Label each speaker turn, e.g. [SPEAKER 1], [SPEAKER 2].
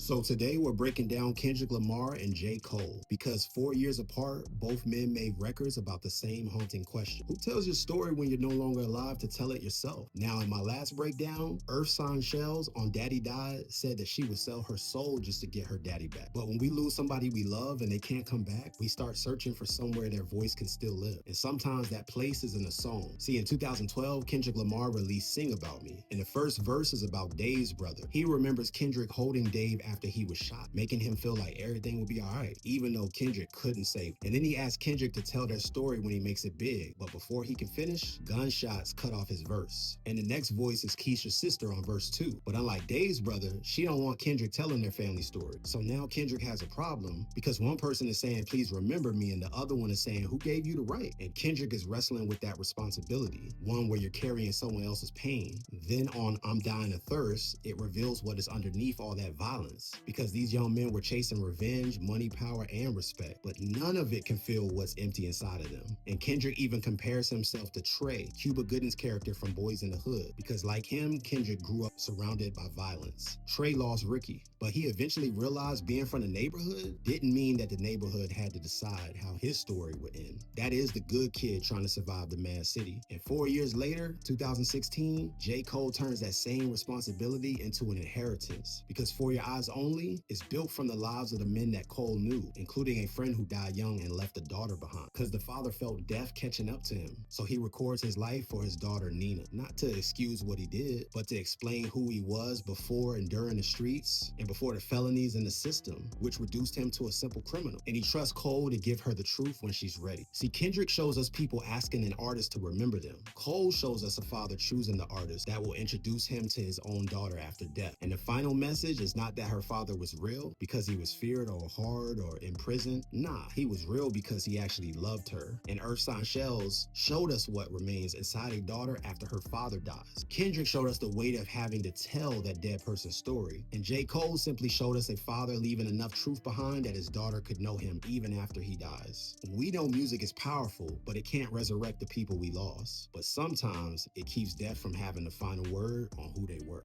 [SPEAKER 1] So today we're breaking down Kendrick Lamar and J. Cole because 4 years apart, both men made records about the same haunting question. Who tells your story when you're no longer alive to tell it yourself? Now, in my last breakdown, Earth Sign Shells on Daddy Died said that she would sell her soul just to get her daddy back. But when we lose somebody we love and they can't come back, we start searching for somewhere their voice can still live. And sometimes that place is in a song. See, in 2012, Kendrick Lamar released Sing About Me. And the first verse is about Dave's brother. He remembers Kendrick holding Dave after he was shot, making him feel like everything will be alright, even though Kendrick couldn't save him. And then he asked Kendrick to tell their story when he makes it big, but before he can finish, gunshots cut off his verse. And the next voice is Keisha's sister on verse 2. But unlike Dave's brother, she don't want Kendrick telling their family story. So now Kendrick has a problem because one person is saying, please remember me, and the other one is saying, who gave you the right? And Kendrick is wrestling with that responsibility, one where you're carrying someone else's pain. Then on I'm Dying of Thirst, it reveals what is underneath all that violence. Because these young men were chasing revenge, money, power, and respect, but none of it can fill what's empty inside of them. And Kendrick even compares himself to Trey, Cuba Gooding's character from Boys in the Hood, because like him, Kendrick grew up surrounded by violence. Trey lost Ricky, but he eventually realized being from the neighborhood didn't mean that the neighborhood had to decide how his story would end. That is the good kid trying to survive the mad city. And 4 years later, 2016, J. Cole turns that same responsibility into an inheritance, because For Your Eyez Only is built from the lives of the men that Cole knew, including a friend who died young and left a daughter behind, because the father felt death catching up to him. So he records his life for his daughter Nina, not to excuse what he did, but to explain who he was before and during the streets, and before the felonies in the system, which reduced him to a simple criminal. And he trusts Cole to give her the truth when she's ready. See, Kendrick shows us people asking an artist to remember them. Cole shows us a father choosing the artist that will introduce him to his own daughter after death. And the final message is not that her father was real because he was feared or hard or imprisoned. Nah, he was real because he actually loved her. And Earth Sign Shells showed us what remains inside a daughter after her father dies. Kendrick showed us the weight of having to tell that dead person's story. And J. Cole simply showed us a father leaving enough truth behind that his daughter could know him even after he dies. We know music is powerful, but it can't resurrect the people we lost. But sometimes it keeps death from having the final word on who they were.